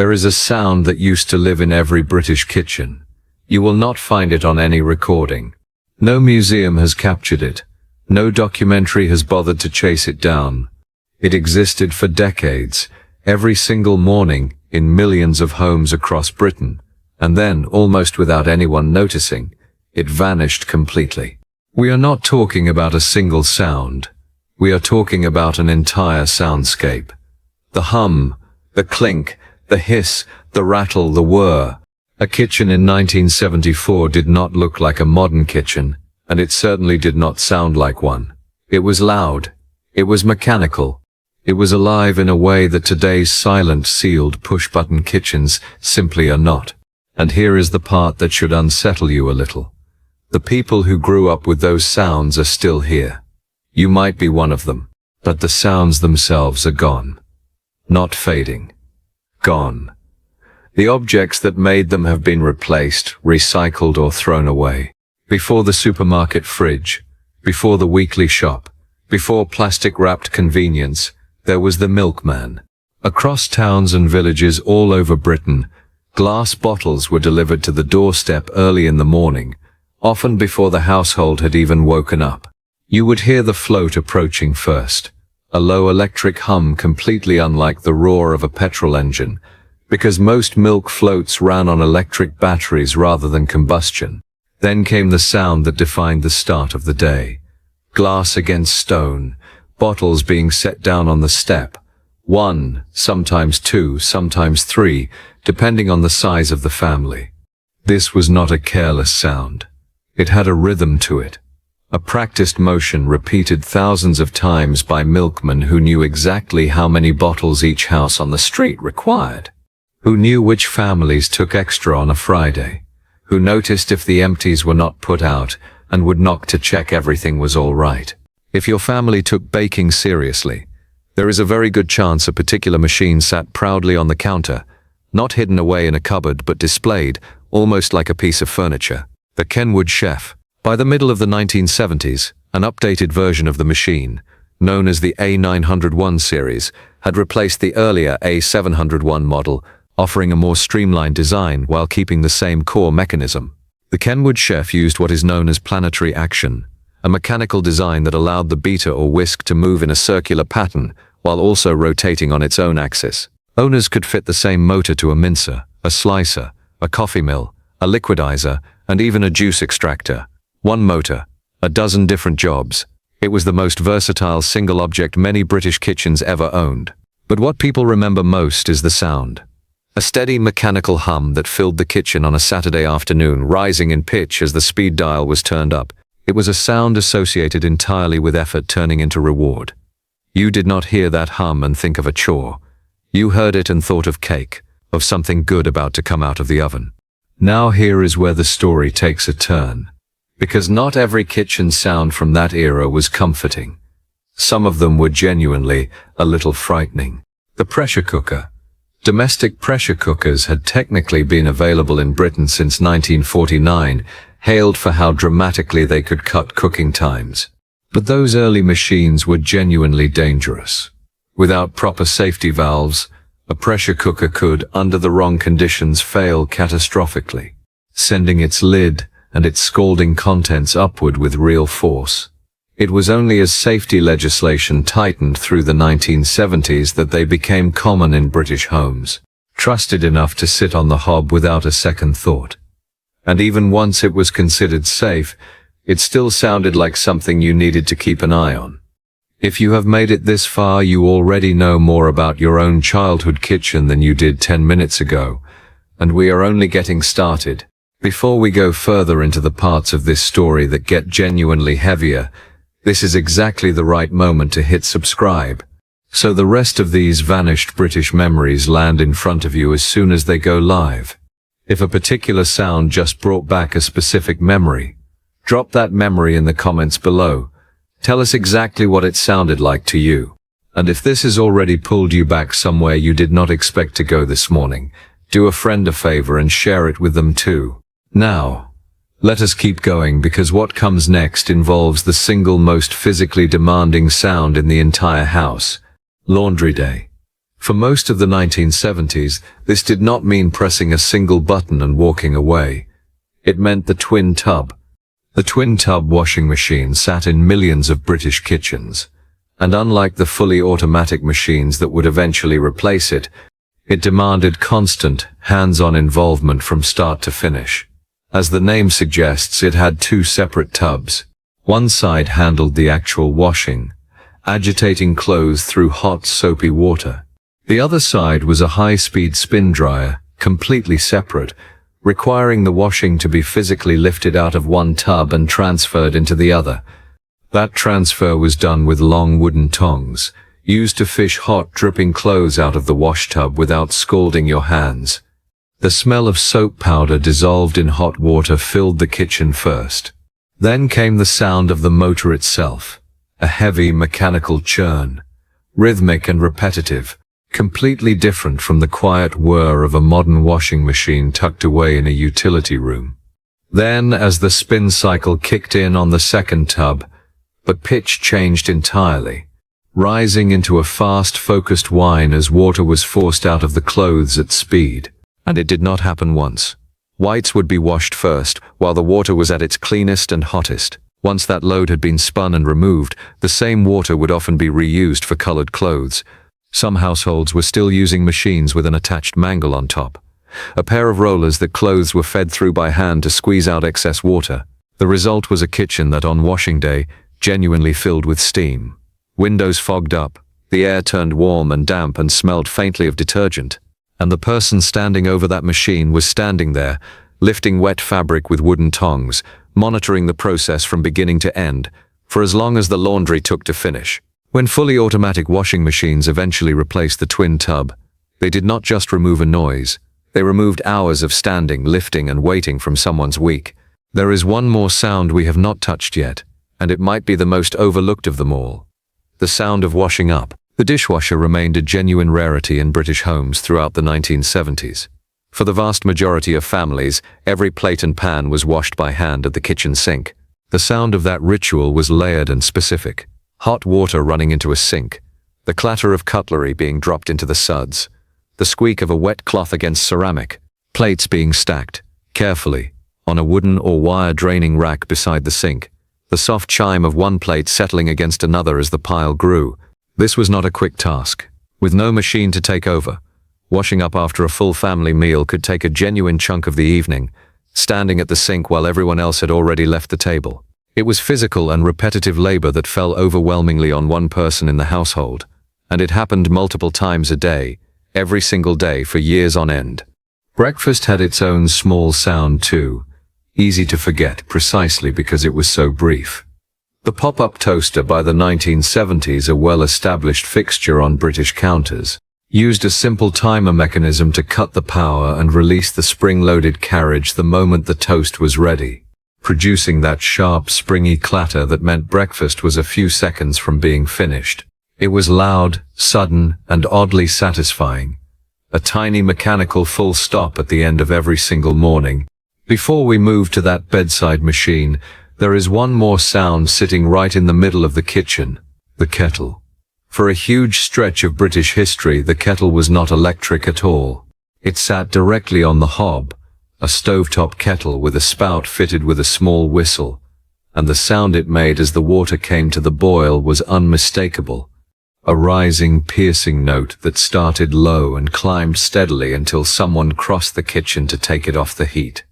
There is a sound that used to live in every British kitchen. You will not find it on any recording. No museum has captured it. No documentary has bothered to chase it down. It existed for decades, every single morning, in millions of homes across Britain, and then, almost without anyone noticing, it vanished completely. We are not talking about a single sound. We are talking about an entire soundscape. The hum, the clink, the hiss, the rattle, the whir. A kitchen in 1974 did not look like a modern kitchen, and it certainly did not sound like one. It was loud. It was mechanical. It was alive in a way that today's silent, sealed, push-button kitchens simply are not. And here is the part that should unsettle you a little. The people who grew up with those sounds are still here. You might be one of them, but the sounds themselves are gone. Not fading. Gone. The objects that made them have been replaced, recycled, or thrown away. Before the supermarket fridge, before the weekly shop, before plastic-wrapped convenience, there was the milkman. Across towns and villages all over Britain, glass bottles were delivered to the doorstep early in the morning, often before the household had even woken up. You would hear the float approaching first, a low electric hum completely unlike the roar of a petrol engine, because most milk floats ran on electric batteries rather than combustion. Then came the sound that defined the start of the day. Glass against stone, bottles being set down on the step. One, sometimes two, sometimes three, depending on the size of the family. This was not a careless sound. It had a rhythm to it. A practiced motion repeated thousands of times by milkmen who knew exactly how many bottles each house on the street required. Who knew which families took extra on a Friday. Who noticed if the empties were not put out and would knock to check everything was all right. If your family took baking seriously, there is a very good chance a particular machine sat proudly on the counter, not hidden away in a cupboard but displayed, almost like a piece of furniture. The Kenwood chef. By the middle of the 1970s, an updated version of the machine, known as the A901 series, had replaced the earlier A701 model, offering a more streamlined design while keeping the same core mechanism. The Kenwood chef used what is known as planetary action, a mechanical design that allowed the beater or whisk to move in a circular pattern while also rotating on its own axis. Owners could fit the same motor to a mincer, a slicer, a coffee mill, a liquidizer, and even a juice extractor. One motor, a dozen different jobs. It was the most versatile single object many British kitchens ever owned. But what people remember most is the sound. A steady mechanical hum that filled the kitchen on a Saturday afternoon, rising in pitch as the speed dial was turned up. It was a sound associated entirely with effort turning into reward. You did not hear that hum and think of a chore. You heard it and thought of cake, of something good about to come out of the oven. Now here is where the story takes a turn. Because not every kitchen sound from that era was comforting. Some of them were genuinely a little frightening. The pressure cooker. Domestic pressure cookers had technically been available in Britain since 1949, hailed for how dramatically they could cut cooking times. But those early machines were genuinely dangerous. Without proper safety valves, a pressure cooker could, under the wrong conditions, fail catastrophically, sending its lid and its scalding contents upward with real force. It was only as safety legislation tightened through the 1970s that they became common in British homes, trusted enough to sit on the hob without a second thought. And even once it was considered safe, it still sounded like something you needed to keep an eye on. If you have made it this far, you already know more about your own childhood kitchen than you did 10 minutes ago, and we are only getting started. Before we go further into the parts of this story that get genuinely heavier, this is exactly the right moment to hit subscribe, so the rest of these vanished British memories land in front of you as soon as they go live. If a particular sound just brought back a specific memory, drop that memory in the comments below. Tell us exactly what it sounded like to you. And if this has already pulled you back somewhere you did not expect to go this morning, do a friend a favor and share it with them too. Now, let us keep going, because what comes next involves the single most physically demanding sound in the entire house. Laundry day. For most of the 1970s, this did not mean pressing a single button and walking away. It meant the twin tub. The twin tub washing machine sat in millions of British kitchens, and unlike the fully automatic machines that would eventually replace it, it demanded constant, hands-on involvement from start to finish. As the name suggests, it had two separate tubs. One side handled the actual washing, agitating clothes through hot, soapy water. The other side was a high-speed spin dryer, completely separate, requiring the washing to be physically lifted out of one tub and transferred into the other. That transfer was done with long wooden tongs, used to fish hot, dripping clothes out of the wash tub without scalding your hands. The smell of soap powder dissolved in hot water filled the kitchen first. Then came the sound of the motor itself, a heavy mechanical churn, rhythmic and repetitive, completely different from the quiet whir of a modern washing machine tucked away in a utility room. Then, as the spin cycle kicked in on the second tub, the pitch changed entirely, rising into a fast, focused whine as water was forced out of the clothes at speed. And it did not happen once. Whites would be washed first, while the water was at its cleanest and hottest. Once that load had been spun and removed, the same water would often be reused for colored clothes. Some households were still using machines with an attached mangle on top, a pair of rollers that clothes were fed through by hand to squeeze out excess water. The result was a kitchen that on washing day genuinely filled with steam. Windows fogged up, the air turned warm and damp and smelled faintly of detergent. And the person standing over that machine was standing there, lifting wet fabric with wooden tongs, monitoring the process from beginning to end, for as long as the laundry took to finish. When fully automatic washing machines eventually replaced the twin tub, they did not just remove a noise, they removed hours of standing, lifting, and waiting from someone's week. There is one more sound we have not touched yet, and it might be the most overlooked of them all. The sound of washing up. The dishwasher remained a genuine rarity in British homes throughout the 1970s. For the vast majority of families, every plate and pan was washed by hand at the kitchen sink. The sound of that ritual was layered and specific. Hot water running into a sink, the clatter of cutlery being dropped into the suds, the squeak of a wet cloth against ceramic, plates being stacked, carefully, on a wooden or wire draining rack beside the sink, the soft chime of one plate settling against another as the pile grew. This was not a quick task. With no machine to take over, washing up after a full family meal could take a genuine chunk of the evening, standing at the sink while everyone else had already left the table. It was physical and repetitive labor that fell overwhelmingly on one person in the household, and it happened multiple times a day, every single day for years on end. Breakfast had its own small sound too, easy to forget precisely because it was so brief. The pop-up toaster by the 1970s, a well-established fixture on British counters, used a simple timer mechanism to cut the power and release the spring-loaded carriage the moment the toast was ready, producing that sharp, springy clatter that meant breakfast was a few seconds from being finished. It was loud, sudden, and oddly satisfying, a tiny mechanical full stop at the end of every single morning. Before we move to that bedside machine, there is one more sound sitting right in the middle of the kitchen, the kettle. For a huge stretch of British history, the kettle was not electric at all. It sat directly on the hob, a stovetop kettle with a spout fitted with a small whistle, and the sound it made as the water came to the boil was unmistakable, a rising, piercing note that started low and climbed steadily until someone crossed the kitchen to take it off the heat.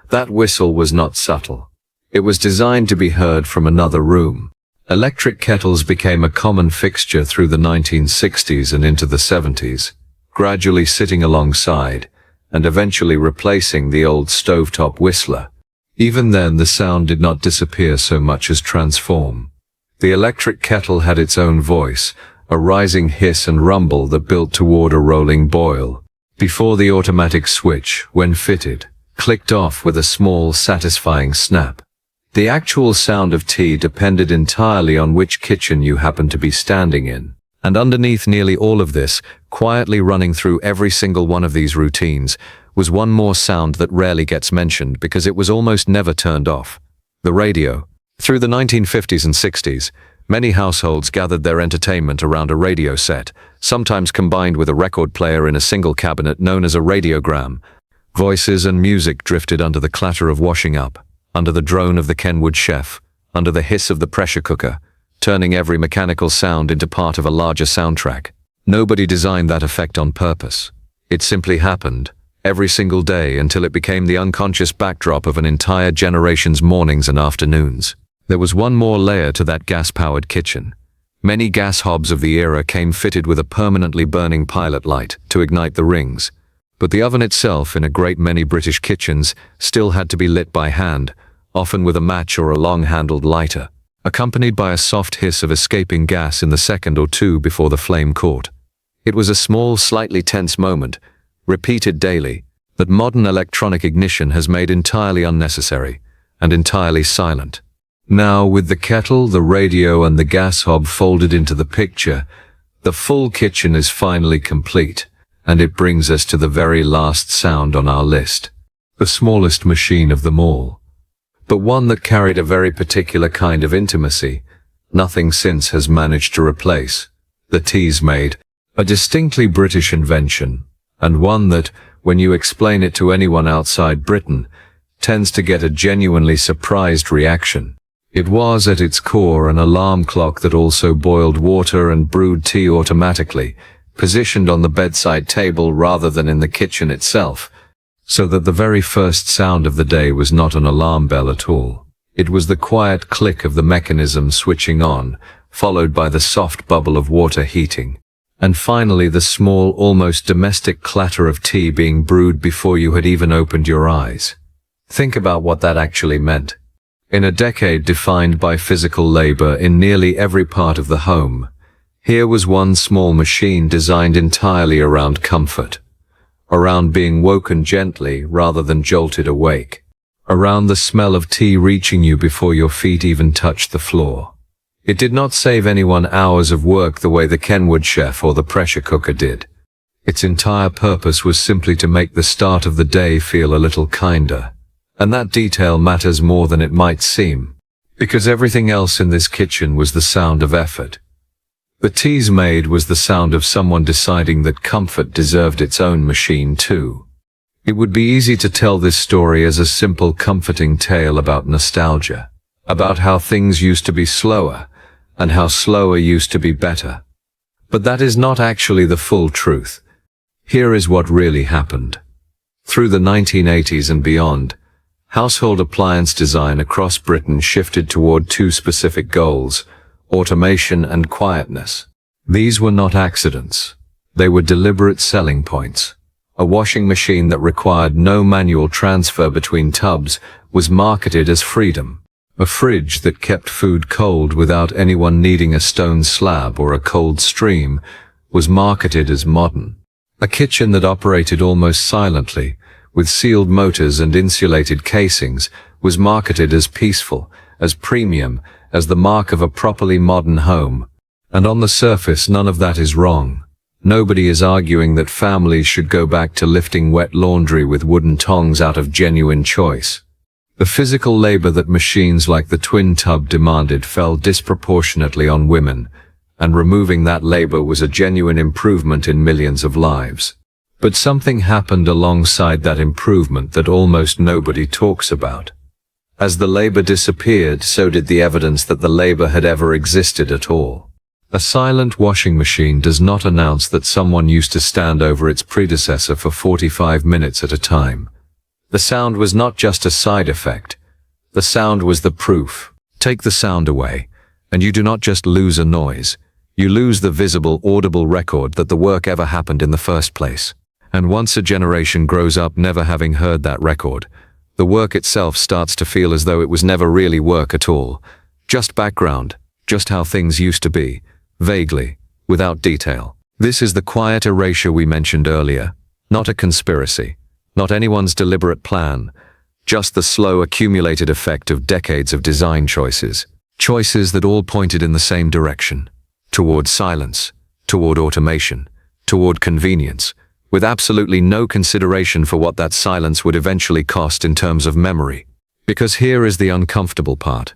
That whistle was not subtle. It was designed to be heard from another room. Electric kettles became a common fixture through the 1960s and into the 70s, gradually sitting alongside and eventually replacing the old stovetop whistler. Even then, the sound did not disappear so much as transform. The electric kettle had its own voice, a rising hiss and rumble that built toward a rolling boil, before the automatic switch, when fitted, clicked off with a small, satisfying snap. The actual sound of tea depended entirely on which kitchen you happened to be standing in. And underneath nearly all of this, quietly running through every single one of these routines, was one more sound that rarely gets mentioned because it was almost never turned off. The radio. Through the 1950s and 60s, Many households gathered their entertainment around a radio set, sometimes combined with a record player in a single cabinet known as a radiogram. Voices and music drifted under the clatter of washing up, under the drone of the Kenwood chef, under the hiss of the pressure cooker, turning every mechanical sound into part of a larger soundtrack. Nobody designed that effect on purpose. It simply happened, every single day, until it became the unconscious backdrop of an entire generation's mornings and afternoons. There was one more layer to that gas-powered kitchen. Many gas hobs of the era came fitted with a permanently burning pilot light to ignite the rings, but the oven itself in a great many British kitchens still had to be lit by hand, often with a match or a long-handled lighter, accompanied by a soft hiss of escaping gas in the second or two before the flame caught. It was a small, slightly tense moment, repeated daily, that modern electronic ignition has made entirely unnecessary and entirely silent. Now, with the kettle, the radio, and the gas hob folded into the picture, the full kitchen is finally complete, and it brings us to the very last sound on our list, the smallest machine of them all, but one that carried a very particular kind of intimacy nothing since has managed to replace: the Teasmade, a distinctly British invention, and one that, when you explain it to anyone outside Britain, tends to get a genuinely surprised reaction. It was at its core an alarm clock that also boiled water and brewed tea automatically, positioned on the bedside table rather than in the kitchen itself, so that the very first sound of the day was not an alarm bell at all. It was the quiet click of the mechanism switching on, followed by the soft bubble of water heating, and finally the small, almost domestic clatter of tea being brewed before you had even opened your eyes. Think about what that actually meant. In a decade defined by physical labor in nearly every part of the home, here was one small machine designed entirely around comfort, around being woken gently rather than jolted awake, around the smell of tea reaching you before your feet even touched the floor. It did not save anyone hours of work the way the Kenwood chef or the pressure cooker did. Its entire purpose was simply to make the start of the day feel a little kinder. And that detail matters more than it might seem, because everything else in this kitchen was the sound of effort. The Teasmade was the sound of someone deciding that comfort deserved its own machine too. It would be easy to tell this story as a simple, comforting tale about nostalgia, about how things used to be slower, and how slower used to be better. But that is not actually the full truth. Here is what really happened. Through the 1980s and beyond, household appliance design across Britain shifted toward two specific goals: automation and quietness. These were not accidents. They were deliberate selling points. A washing machine that required no manual transfer between tubs was marketed as freedom. A fridge that kept food cold without anyone needing a stone slab or a cold stream was marketed as modern. A kitchen that operated almost silently, with sealed motors and insulated casings, was marketed as peaceful, as premium, as the mark of a properly modern home. And on the surface, none of that is wrong. Nobody is arguing that families should go back to lifting wet laundry with wooden tongs out of genuine choice. The physical labor that machines like the twin tub demanded fell disproportionately on women, and removing that labor was a genuine improvement in millions of lives. But something happened alongside that improvement that almost nobody talks about. As the labor disappeared, so did the evidence that the labor had ever existed at all. A silent washing machine does not announce that someone used to stand over its predecessor for 45 minutes at a time. The sound was not just a side effect. The sound was the proof. Take the sound away, and you do not just lose a noise. You lose the visible, audible record that the work ever happened in the first place. And once a generation grows up never having heard that record, the work itself starts to feel as though it was never really work at all. Just background, just how things used to be, vaguely, without detail. This is the quiet erasure we mentioned earlier, not a conspiracy, not anyone's deliberate plan, just the slow accumulated effect of decades of design choices. Choices that all pointed in the same direction, toward silence, toward automation, toward convenience, with absolutely no consideration for what that silence would eventually cost in terms of memory. Because here is the uncomfortable part.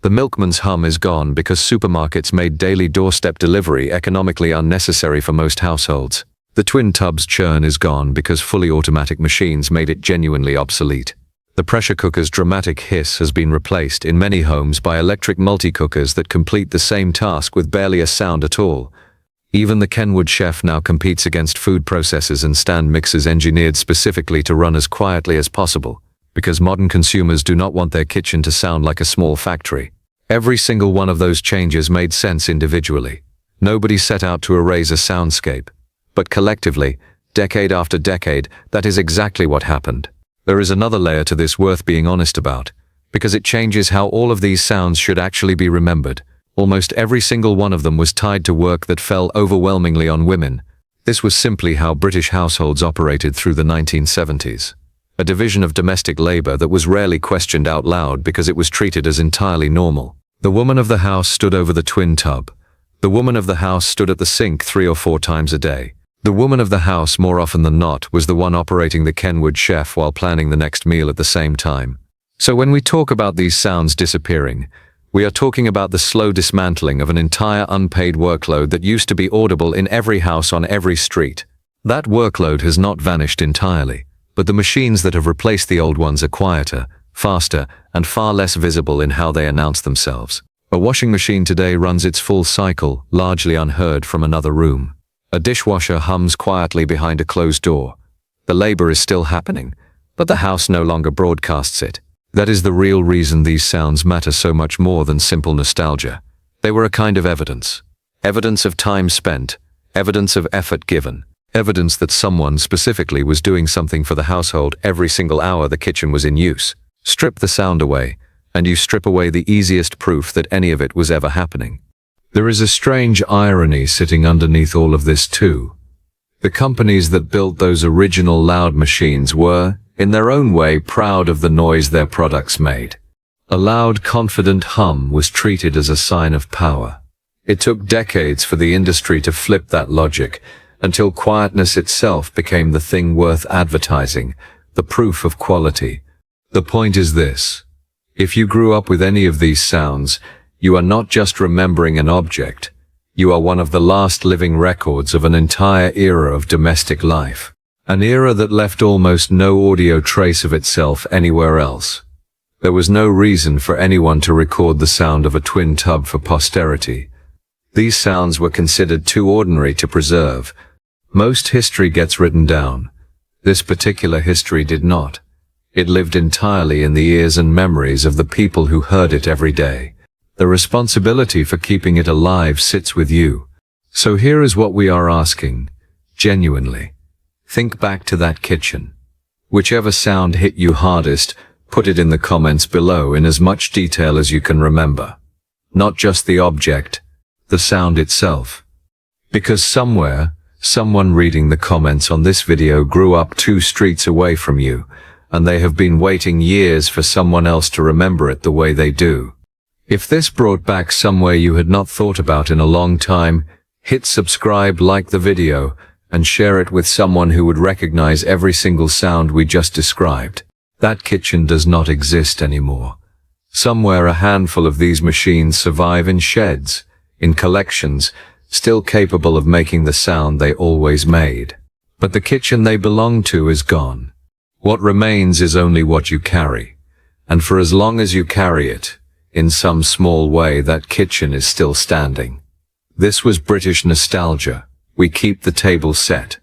The milkman's hum is gone because supermarkets made daily doorstep delivery economically unnecessary for most households. The twin tub's churn is gone because fully automatic machines made it genuinely obsolete. The pressure cooker's dramatic hiss has been replaced in many homes by electric multi-cookers that complete the same task with barely a sound at all. Even the Kenwood chef now competes against food processors and stand mixers engineered specifically to run as quietly as possible, because modern consumers do not want their kitchen to sound like a small factory. Every single one of those changes made sense individually. Nobody set out to erase a soundscape. But collectively, decade after decade, that is exactly what happened. There is another layer to this worth being honest about, because it changes how all of these sounds should actually be remembered. Almost every single one of them was tied to work that fell overwhelmingly on women. This was simply how British households operated through the 1970s. A division of domestic labor that was rarely questioned out loud because it was treated as entirely normal. The woman of the house stood over the twin tub. The woman of the house stood at the sink 3 or 4 times a day. The woman of the house, more often than not, was the one operating the Kenwood chef while planning the next meal at the same time. So when we talk about these sounds disappearing, we are talking about the slow dismantling of an entire unpaid workload that used to be audible in every house on every street. That workload has not vanished entirely, but the machines that have replaced the old ones are quieter, faster, and far less visible in how they announce themselves. A washing machine today runs its full cycle, largely unheard from another room. A dishwasher hums quietly behind a closed door. The labor is still happening, but the house no longer broadcasts it. That is the real reason these sounds matter so much more than simple nostalgia. They were a kind of evidence. Evidence of time spent, evidence of effort given, evidence that someone specifically was doing something for the household every single hour the kitchen was in use. Strip the sound away, and you strip away the easiest proof that any of it was ever happening. There is a strange irony sitting underneath all of this too. The companies that built those original loud machines were, in their own way, proud of the noise their products made. A loud, confident hum was treated as a sign of power. It took decades for the industry to flip that logic, until quietness itself became the thing worth advertising, the proof of quality. The point is this: if you grew up with any of these sounds, you are not just remembering an object, you are one of the last living records of an entire era of domestic life. An era that left almost no audio trace of itself anywhere else. There was no reason for anyone to record the sound of a twin tub for posterity. These sounds were considered too ordinary to preserve. Most history gets written down. This particular history did not. It lived entirely in the ears and memories of the people who heard it every day. The responsibility for keeping it alive sits with you. So here is what we are asking, genuinely. Think back to that kitchen. Whichever sound hit you hardest, put it in the comments below in as much detail as you can remember. Not just the object, the sound itself. Because somewhere, someone reading the comments on this video grew up 2 streets away from you, and they have been waiting years for someone else to remember it the way they do. If this brought back somewhere you had not thought about in a long time, hit subscribe, like the video, and share it with someone who would recognize every single sound we just described. That kitchen does not exist anymore. Somewhere a handful of these machines survive in sheds, in collections, still capable of making the sound they always made. But the kitchen they belong to is gone. What remains is only what you carry. And for as long as you carry it, in some small way that kitchen is still standing. This was British nostalgia. We keep the table set.